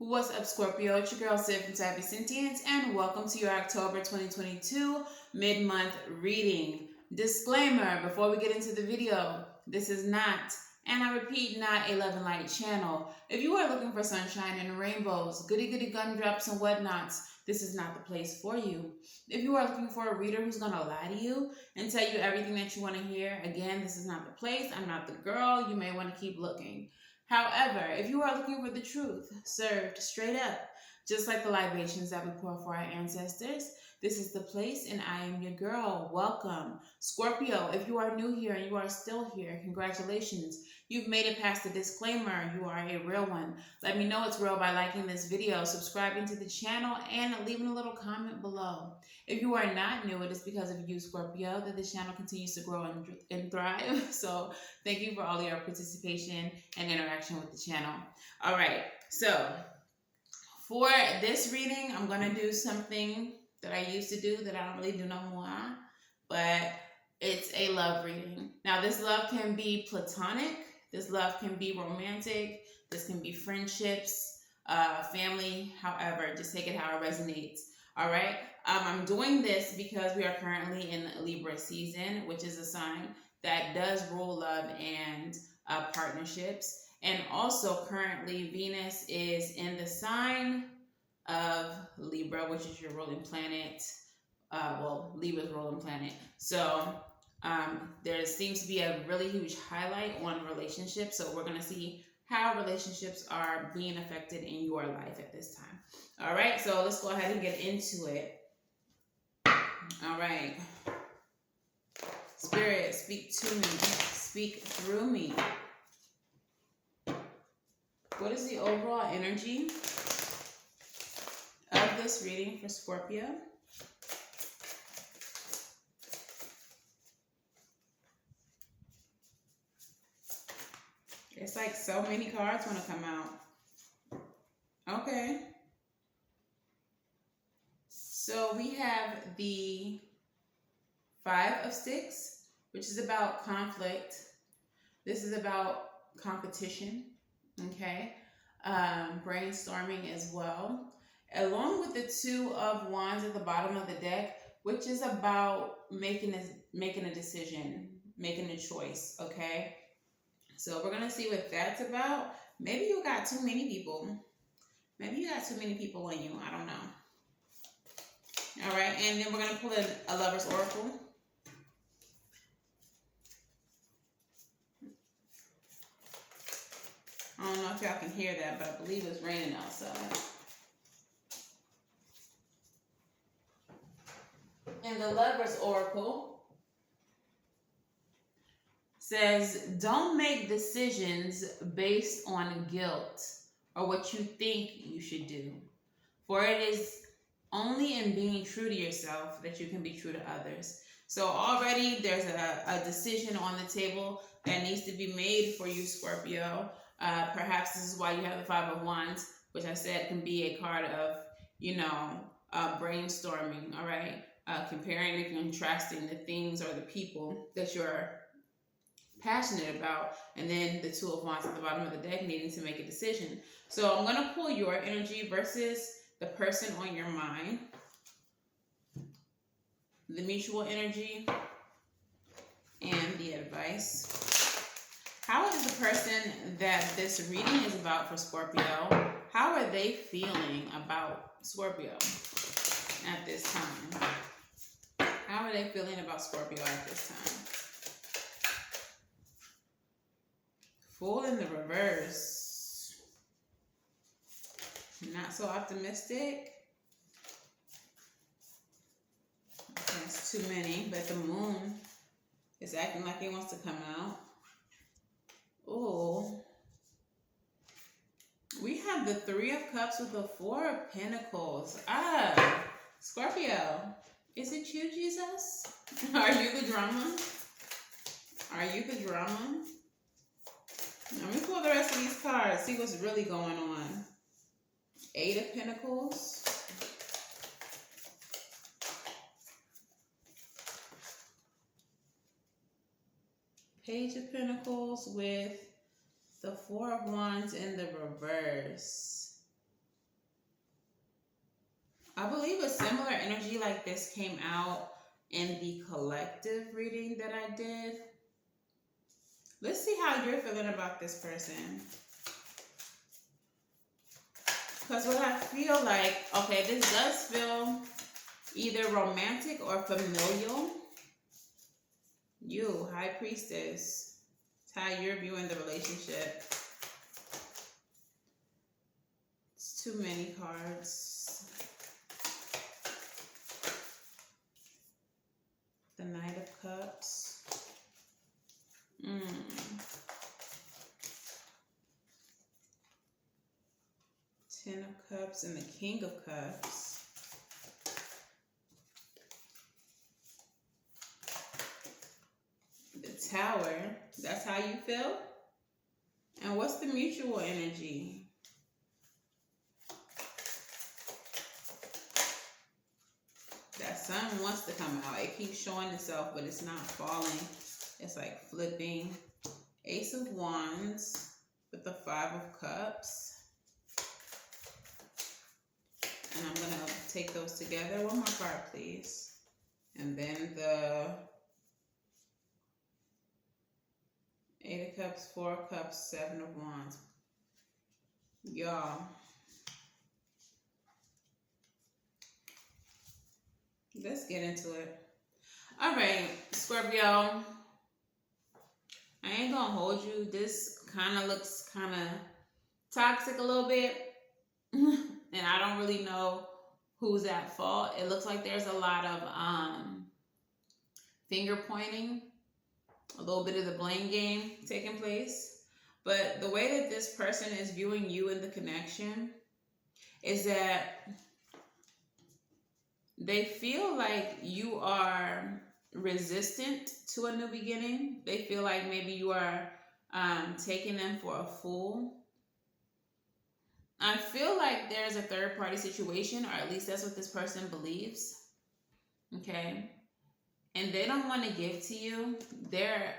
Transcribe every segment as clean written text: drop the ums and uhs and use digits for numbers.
What's up, Scorpio? It's your girl, Savy from Savy, Sentient, and welcome to your October 2022 mid-month reading. Disclaimer, before we get into the video, this is not, and I repeat, not a love and light channel. If you are looking for sunshine and rainbows, goody-goody gumdrops and whatnots, this is not the place for you. If you are looking for a reader who's going to lie to you and tell you everything that you want to hear, again, this is not the place. I'm not the girl. You may want to keep looking. However, if you are looking for the truth, served straight up, just like the libations that we pour for our ancestors, this is the place, and I am your girl. Welcome. Scorpio, if you are new here and you are still here, congratulations. You've made it past the disclaimer. You are a real one. Let me know it's real by liking this video, subscribing to the channel, and leaving a little comment below. If you are not new, it is because of you, Scorpio, that this channel continues to grow and thrive. So thank you for all your participation and interaction with the channel. All right, so for this reading, I'm going to do something that I used to do that I don't really do no more, but it's a love reading. Now, this love can be platonic, this love can be romantic, this can be friendships, family, however, just take it how it resonates. All right, I'm doing this because we are currently in Libra season, which is a sign that does rule love and partnerships. And also currently Venus is in the sign of Libra, which is your ruling planet. Libra's ruling planet. So there seems to be a really huge highlight on relationships. So we're going to see how relationships are being affected in your life at this time. All right, so let's go ahead and get into it. All right. Spirit, speak to me. Speak through me. What is the overall energy of this reading for Scorpio? It's like so many cards want to come out. Okay. So we have the Five of Sticks, which is about conflict. This is about competition. Okay. Brainstorming as well. Along with the Two of Wands at the bottom of the deck, which is about making a decision, making a choice. Okay. So we're going to see what that's about. Maybe you got too many people. Maybe you got too many people on you. I don't know. All right. And then we're going to pull in a Lover's Oracle. I don't know if y'all can hear that, but I believe it's raining outside. And the Lover's Oracle says, don't make decisions based on guilt or what you think you should do. For it is only in being true to yourself that you can be true to others. So already there's a decision on the table that needs to be made for you, Scorpio. Perhaps this is why you have the Five of Wands, which I said can be a card of, brainstorming, all right? Comparing and contrasting the things or the people that you're passionate about, and then the Two of Wands at the bottom of the deck needing to make a decision. So I'm going to pull your energy versus the person on your mind, the mutual energy, and the advice. How is the person that this reading is about for Scorpio, how are they feeling about Scorpio at this time? How are they feeling about Scorpio at this time? Fool in the reverse. Not so optimistic. That's too many, but the Moon is acting like it wants to come out. Oh, we have the Three of Cups with the Four of Pentacles. Scorpio, is it you, Jesus? Are you the drama? Are you the drama? Let me pull the rest of these cards, see what's really going on. Eight of Pentacles. Page of Pentacles with the Four of Wands in the reverse. I believe a similar energy like this came out in the collective reading that I did. Let's see how you're feeling about this person. Because what I feel like, okay, this does feel either romantic or familial. You, High Priestess, it's how you're viewing the relationship. It's too many cards. The Knight of Cups. Ten of Cups and the King of Cups. The Tower. That's how you feel? And what's the mutual energy? That Sun wants to come out. It keeps showing itself, but it's not falling. It's like flipping. Ace of Wands with the Five of Cups. And I'm going to take those together. One more card, please. And then the Eight of Cups, Four of Cups, Seven of Wands. Y'all. Let's get into it. All right, Scorpio. I ain't going to hold you. This kind of looks kind of toxic a little bit. And I don't really know who's at fault. It looks like there's a lot of finger pointing, a little bit of the blame game taking place. But the way that this person is viewing you in the connection is that they feel like you are resistant to a new beginning. They feel like maybe you are taking them for a fool. I feel like there's a third party situation, or at least that's what this person believes. Okay. And they don't want to give to you. They're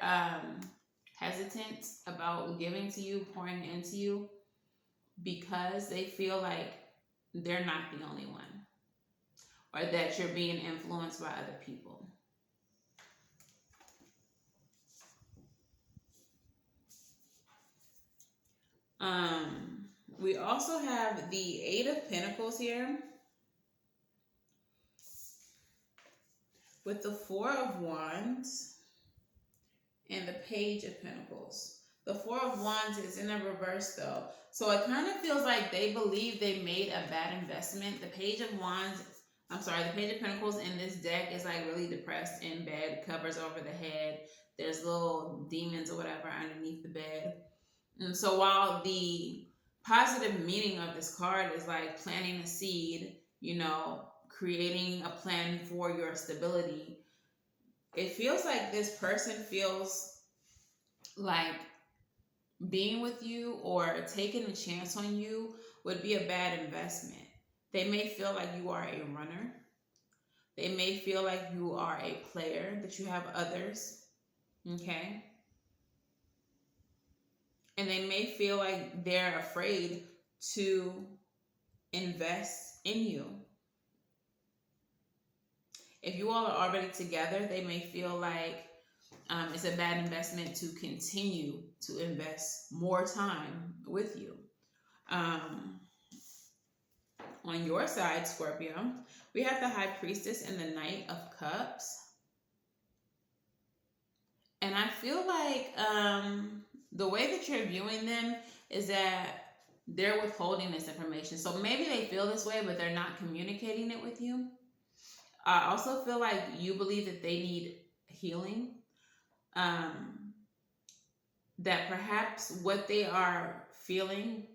hesitant about giving to you, pouring into you, because they feel like they're not the only one, or that you're being influenced by other people. We also have the Eight of Pentacles here with the Four of Wands and the Page of Pentacles. The Four of Wands is in a reverse though. So it kind of feels like they believe they made a bad investment. The Page of Wands, the Page of Pentacles in this deck is like really depressed in bed, covers over the head. There's little demons or whatever underneath the bed. And so while the positive meaning of this card is like planting a seed, creating a plan for your stability, it feels like this person feels like being with you or taking a chance on you would be a bad investment. They may feel like you are a runner. They may feel like you are a player, that you have others. Okay? And they may feel like they're afraid to invest in you. If you all are already together, they may feel like it's a bad investment to continue to invest more time with you. On your side, Scorpio, we have the High Priestess and the Knight of Cups. And I feel like the way that you're viewing them is that they're withholding this information. So maybe they feel this way, but they're not communicating it with you. I also feel like you believe that they need healing. That perhaps what they are feeling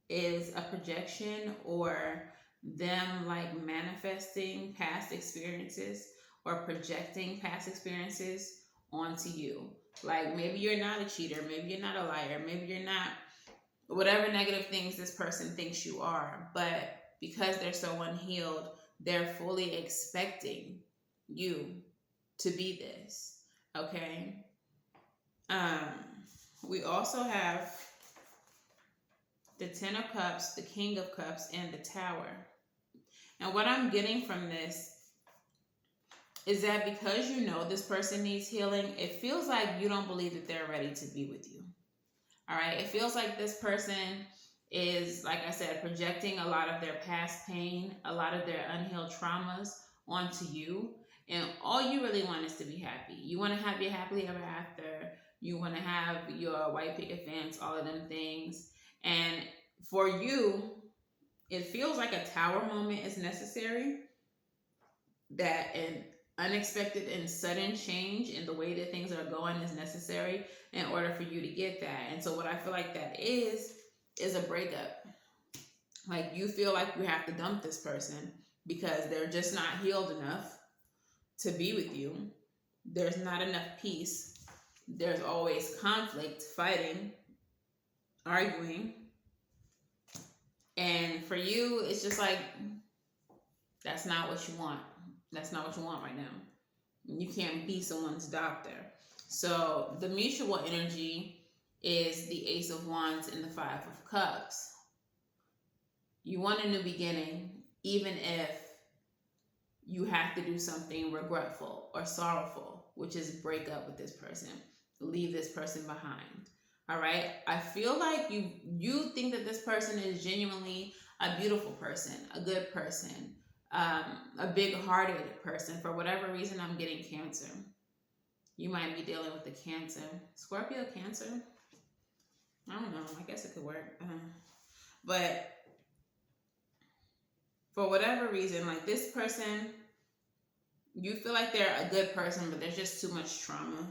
is a projection, or them like manifesting past experiences or projecting past experiences onto you. Like maybe you're not a cheater, maybe you're not a liar, maybe you're not whatever negative things this person thinks you are, but because they're so unhealed, they're fully expecting you to be this. Okay. We also have the Ten of Cups, the King of Cups, and the Tower. And what I'm getting from this is that because you know this person needs healing, it feels like you don't believe that they're ready to be with you. All right. It feels like this person is, like I said, projecting a lot of their past pain, a lot of their unhealed traumas onto you. And all you really want is to be happy. You want to have your happily ever after. You want to have your white picket fence, all of them things. And for you, it feels like a tower moment is necessary, that an unexpected and sudden change in the way that things are going is necessary in order for you to get that. And so what I feel like that is a breakup. Like you feel like you have to dump this person because they're just not healed enough to be with you. There's not enough peace. There's always conflict, fighting, arguing. And for you, it's just like, that's not what you want. That's not what you want right now. You can't be someone's doctor. So the mutual energy is the Ace of Wands and the Five of Cups. You want a new beginning, even if you have to do something regretful or sorrowful, which is break up with this person, leave this person behind. All right. I feel like you think that this person is genuinely a beautiful person, a good person, a big-hearted person. For whatever reason, I'm getting Cancer. You might be dealing with the Cancer. Scorpio, Cancer? I don't know. I guess it could work. But for whatever reason, like this person, you feel like they're a good person, but there's just too much trauma.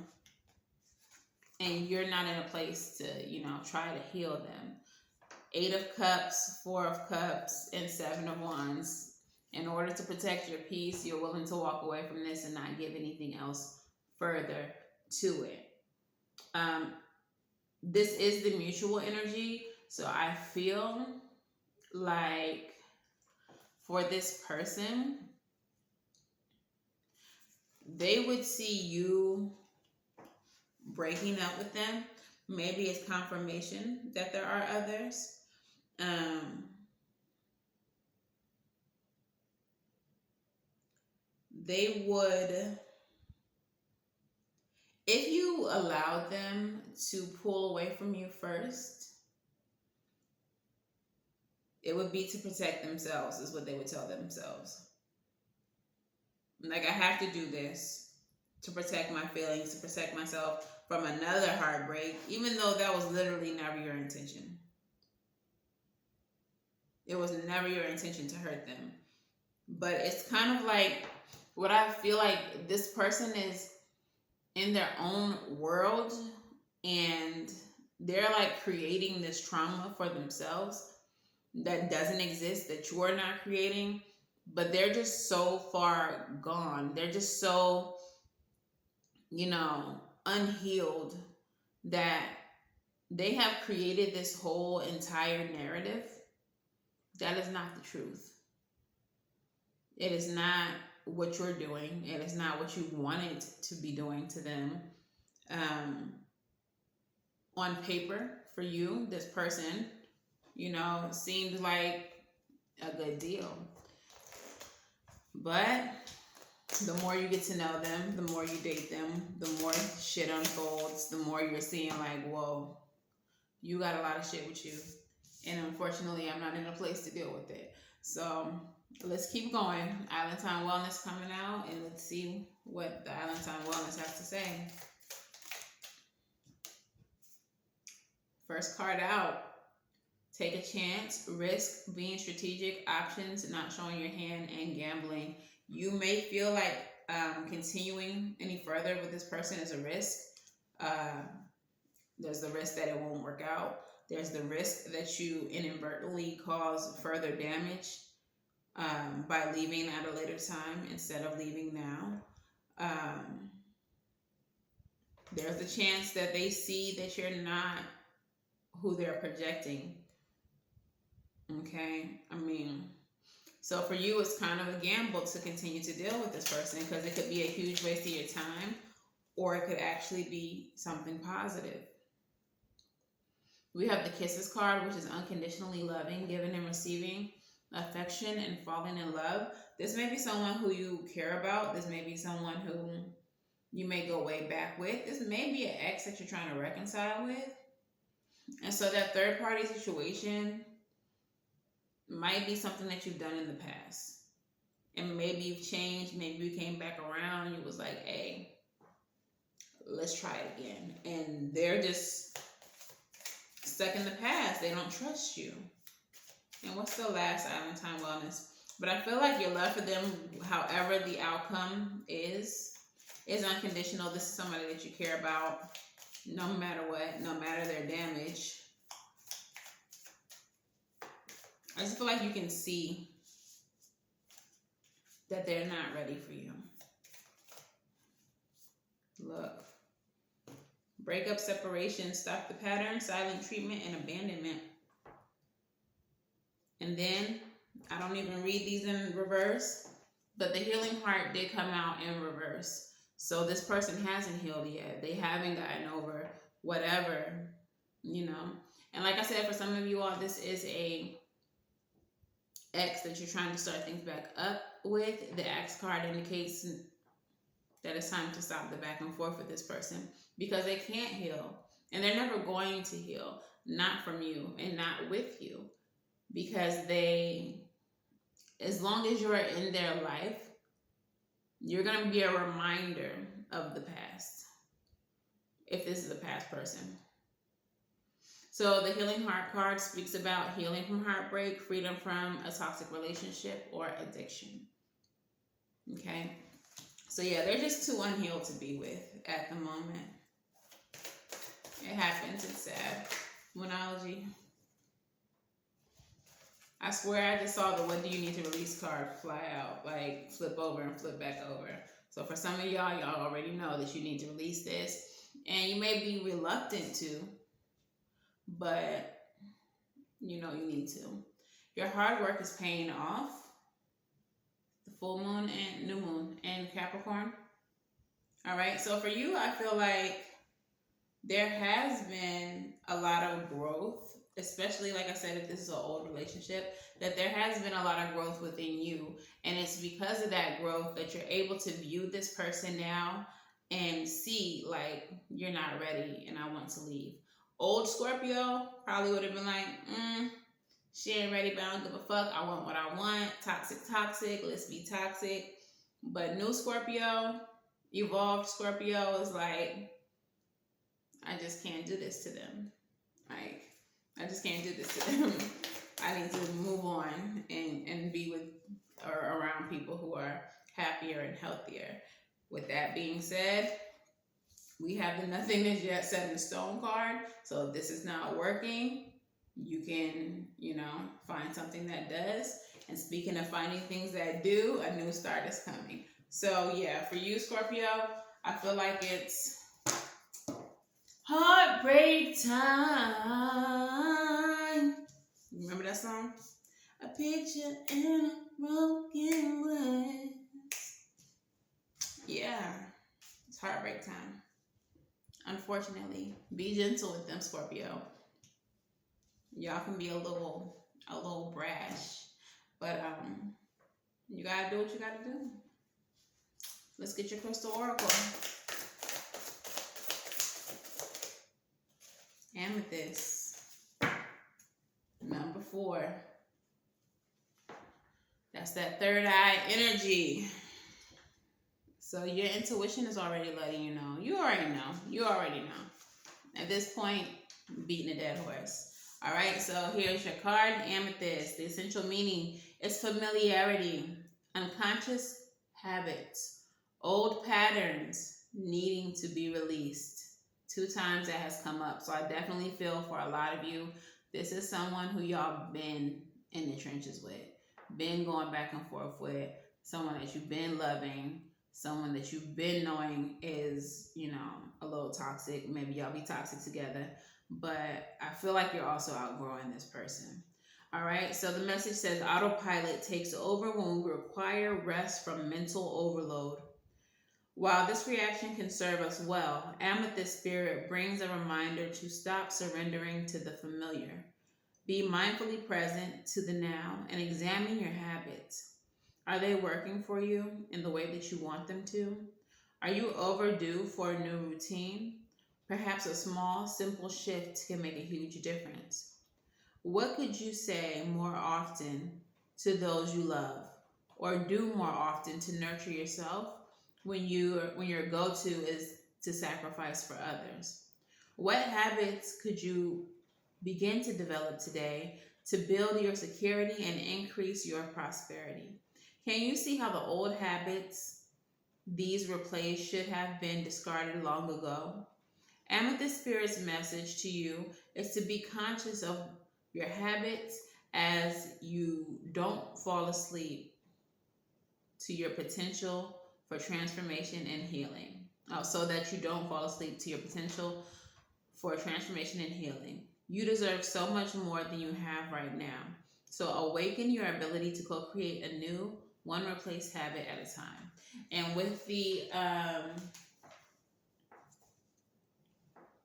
And you're not in a place to, try to heal them. 8 of Cups, 4 of Cups, and 7 of Wands. In order to protect your peace, you're willing to walk away from this and not give anything else further to it. This is the mutual energy. So I feel like for this person, they would see you breaking up with them. Maybe it's confirmation that there are others. They would, if you allowed them to pull away from you first, it would be to protect themselves, is what they would tell themselves. Like, I have to do this to protect my feelings, to protect myself from another heartbreak, even though that was literally never your intention. It was never your intention to hurt them. But it's kind of like, what I feel like this person is in their own world and they're like creating this trauma for themselves that doesn't exist, that you are not creating, but they're just so far gone. They're just so, unhealed that they have created this whole entire narrative that is not the truth. It is not what you're doing. It is not what you wanted to be doing to them. On paper, for you, this person, seemed like a good deal. But the more you get to know them, the more you date them, the more shit unfolds, the more you're seeing like, whoa, you got a lot of shit with you. And unfortunately, I'm not in a place to deal with it. So let's keep going. Island Time Wellness coming out, and let's see what the Island Time Wellness has to say. First card out. Take a chance, risk, being strategic, options, not showing your hand, and gambling. You may feel like continuing any further with this person is a risk. There's the risk that it won't work out. There's the risk that you inadvertently cause further damage by leaving at a later time instead of leaving now. There's a chance that they see that you're not who they're projecting. Okay? So for you, it's kind of a gamble to continue to deal with this person because it could be a huge waste of your time, or it could actually be something positive. We have the Kisses card, which is unconditionally loving, giving and receiving. affection and falling in love. This may be someone who you care about. This may be someone who you may go way back with. This may be an ex that you're trying to reconcile with. And so that third party situation might be something that you've done in the past. And maybe you've changed, maybe you came back around, you was like, hey, let's try it again. And they're just stuck in the past. They don't trust you. And what's the last Island Time Wellness? But I feel like your love for them, however the outcome is unconditional. This is somebody that you care about no matter what, no matter their damage. I just feel like you can see that they're not ready for you. Look. Breakup, separation, stop the pattern, silent treatment, and abandonment. And then, I don't even read these in reverse, but the healing heart did come out in reverse. So this person hasn't healed yet. They haven't gotten over whatever, you know. And like I said, for some of you all, this is a ex that you're trying to start things back up with. The ex card indicates that it's time to stop the back and forth with this person because they can't heal. And they're never going to heal. Not from you and not with you. Because they, as long as you're in their life, you're going to be a reminder of the past. If this is a past person. So the Healing Heart card speaks about healing from heartbreak, freedom from a toxic relationship or addiction. Okay? So yeah, they're just too unhealed to be with at the moment. It happens. It's sad. Moonology. I swear I just saw the what do you need to release card fly out, like flip over and flip back over. So for some of y'all already know that you need to release this. And you may be reluctant to, but you know you need to. Your hard work is paying off. The full moon and new moon and Capricorn. All right, so for you, I feel like there has been a lot of growth, especially, like I said, if this is an old relationship, that there has been a lot of growth within you. And it's because of that growth that you're able to view this person now and see, like, you're not ready and I want to leave. Old Scorpio probably would have been like, she ain't ready, but I don't give a fuck. I want what I want. Toxic, let's be toxic. But new Scorpio, evolved Scorpio is like, I just can't do this to them. Like, I just can't do this to them. I need to move on and be with or around people who are happier and healthier. With that being said, we have the nothing is yet set in stone card. So if this is not working, you can, find something that does. And speaking of finding things that do, a new start is coming. So yeah, for you, Scorpio, I feel like it's heartbreak time. Remember that song? A picture in a broken glass. Yeah, it's heartbreak time. Unfortunately, be gentle with them, Scorpio. Y'all can be a little brash, but you gotta do what you gotta do. Let's get your crystal oracle. Amethyst, number 4. That's that third eye energy. So your intuition is already letting you know. You already know. At this point, beating a dead horse. All right, so here's your card, Amethyst. The essential meaning is familiarity, unconscious habits, old patterns needing to be released. 2 times that has come up. So I definitely feel for a lot of you, this is someone who y'all been in the trenches with, been going back and forth with, someone that you've been loving, someone that you've been knowing is, a little toxic. Maybe y'all be toxic together. But I feel like you're also outgrowing this person. All right, so the message says autopilot takes over when we require rest from mental overload. While this reaction can serve us well, Amethyst spirit brings a reminder to stop surrendering to the familiar. Be mindfully present to the now and examine your habits. Are they working for you in the way that you want them to? Are you overdue for a new routine? Perhaps a small, simple shift can make a huge difference. What could you say more often to those you love, or do more often to nurture yourself when your go-to is to sacrifice for others? What habits could you begin to develop today to build your security and increase your prosperity? Can you see how the old habits these replaced should have been discarded long ago? Amethyst Spirit's message to you is to be conscious of your habits as you don't fall asleep to your potential for transformation and healing. So that you don't fall asleep to your potential for transformation and healing. You deserve so much more than you have right now. So awaken your ability to co-create a new, one replaced habit at a time. And with the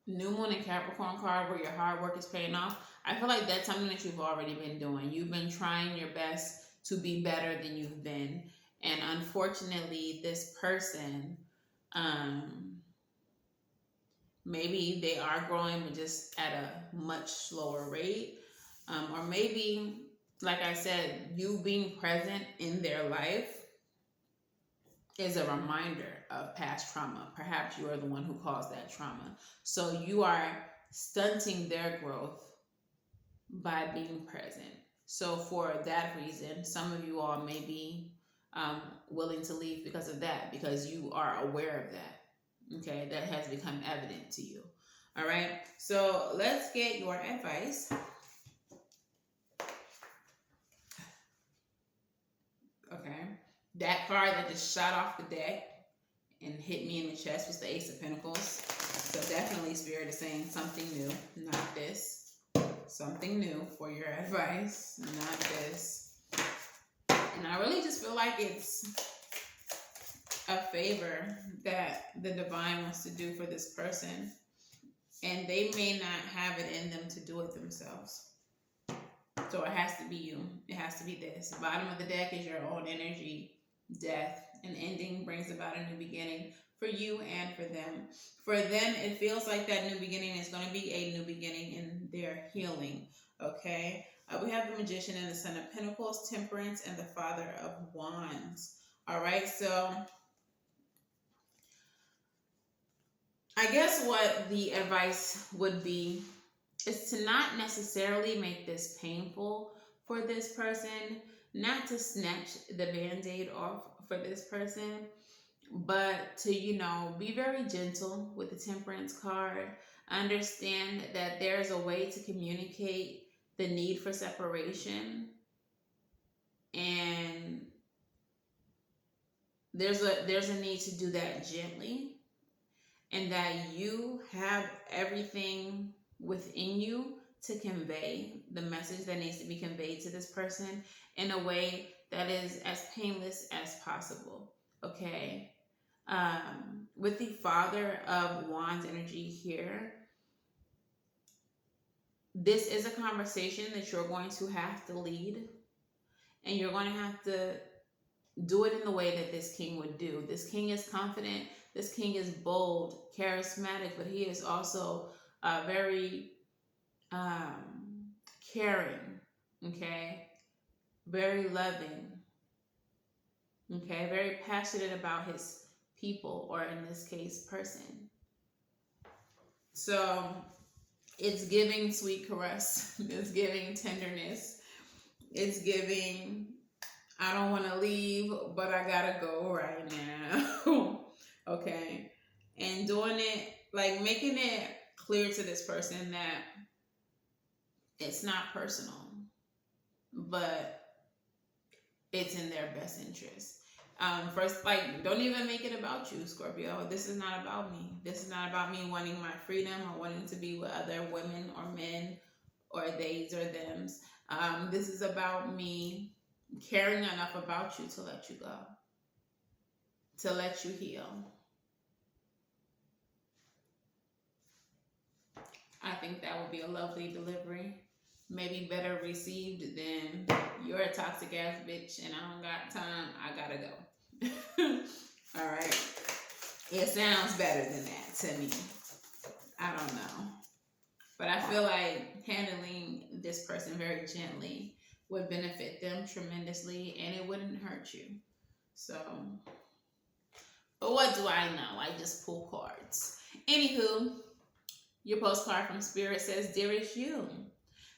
New Moon and Capricorn card where your hard work is paying off, I feel like that's something that you've already been doing. You've been trying your best to be better than you've been. And unfortunately, this person, maybe they are growing, but just at a much slower rate. Or maybe, like I said, you being present in their life is a reminder of past trauma. Perhaps you are the one who caused that trauma. So you are stunting their growth by being present. So for that reason, some of you all may be willing to leave because of that, because you are aware of that. Okay, that has become evident to you. All right, so let's get your advice. Okay, that card that just shot off the deck and hit me in the chest was the Ace of Pentacles. So definitely Spirit is saying something new, not this. Something new for your advice, not this. And I really just feel like it's a favor that the divine wants to do for this person. And they may not have it in them to do it themselves. So it has to be you. It has to be this. Bottom of the deck is your own energy. Death. An ending brings about a new beginning for you and for them. For them, it feels like that new beginning is going to be a new beginning in their healing. Okay? We have the Magician and the Son of Pentacles, Temperance, and the Father of Wands. All right? So I guess what the advice would be is to not necessarily make this painful for this person, not to snatch the band-aid off for this person, but to, be very gentle with the Temperance card. Understand that there's a way to communicate the need for separation, and there's a need to do that gently, and that you have everything within you to convey the message that needs to be conveyed to this person in a way that is as painless as possible. Okay? With the Father of Wands energy here, this is a conversation that you're going to have to lead, and you're going to have to do it in the way that this king would do. This king is confident. This king is bold, charismatic, but he is also very caring, okay? Very loving, okay? Very passionate about his people, or in this case, person. So it's giving sweet caress. It's giving tenderness. It's giving, I don't want to leave, but I gotta go right now. Okay? And doing it, like making it clear to this person that it's not personal, but it's in their best interest. First, don't even make it about you, Scorpio. This is not about me. This is not about me wanting my freedom or wanting to be with other women or men or theys or thems. This is about me caring enough about you to let you go, to let you heal. I think that would be a lovely delivery. maybe better received than you're a toxic ass bitch and I don't got time, I gotta go. All right. It sounds better than that to me. I don't know. But I feel like handling this person very gently would benefit them tremendously and it wouldn't hurt you. So, but what do I know? I just pull cards. Anywho, your postcard from Spirit says, Dearest you,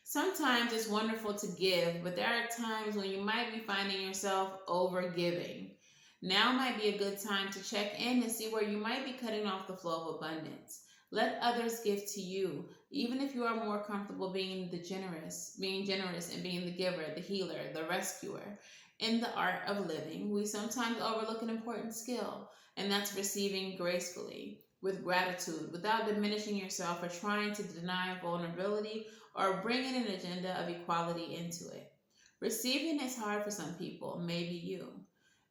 sometimes it's wonderful to give, but there are times when you might be finding yourself over giving. Now might be a good time to check in and see where you might be cutting off the flow of abundance. Let others give to you, even if you are more comfortable being generous and being the giver, the healer, the rescuer. In the art of living, we sometimes overlook an important skill, and that's receiving gracefully, with gratitude, without diminishing yourself or trying to deny vulnerability or bringing an agenda of equality into it. Receiving is hard for some people, maybe you.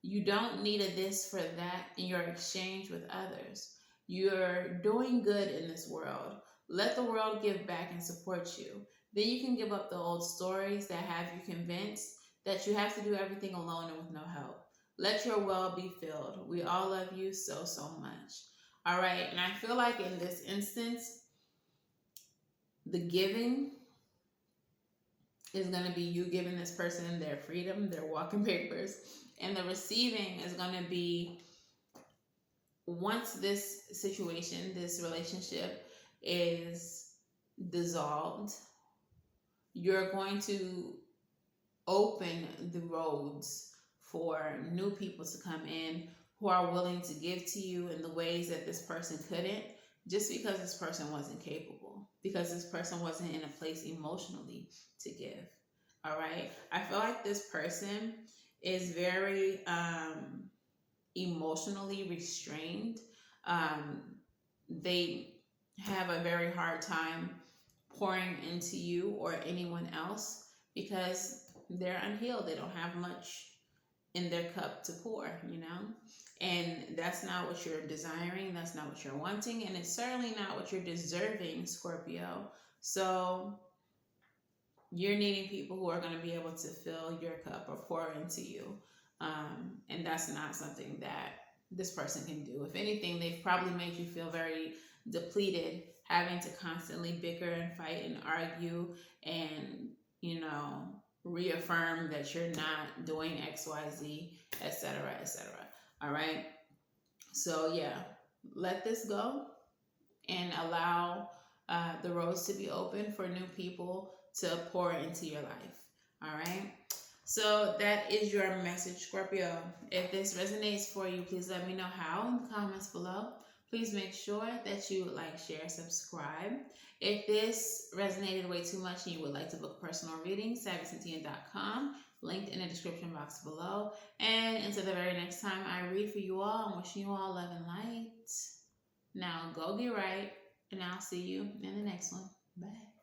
You don't need a this for that in your exchange with others. You're doing good in this world. Let the world give back and support you. Then you can give up the old stories that have you convinced that you have to do everything alone and with no help. Let your well be filled. We all love you so, so much. All right, and I feel like in this instance, the giving is going to be you giving this person their freedom, their walking papers, and the receiving is going to be once this situation, this relationship is dissolved, you're going to open the roads for new people to come in who are willing to give to you in the ways that this person couldn't, just because this person wasn't capable, because this person wasn't in a place emotionally to give. All right. I feel like this person is very emotionally restrained. They have a very hard time pouring into you or anyone else because they're unhealed. They don't have much in their cup to pour, you know? And that's not what you're desiring. That's not what you're wanting. And it's certainly not what you're deserving, Scorpio. So you're needing people who are going to be able to fill your cup or pour into you. And that's not something that this person can do. If anything, they've probably made you feel very depleted, having to constantly bicker and fight and argue and, you know, reaffirm that you're not doing X, Y, Z, etc., etc. All right. So yeah, let this go and allow the roads to be open for new people to pour into your life. All right. So that is your message, Scorpio. If this resonates for you, please let me know how in the comments below. Please make sure that you like, share, subscribe. If this resonated way too much and you would like to book personal readings, savyreadings.com, linked in the description box below. And until the very next time I read for you all, I'm wishing you all love and light. Now go get right, and I'll see you in the next one. Bye.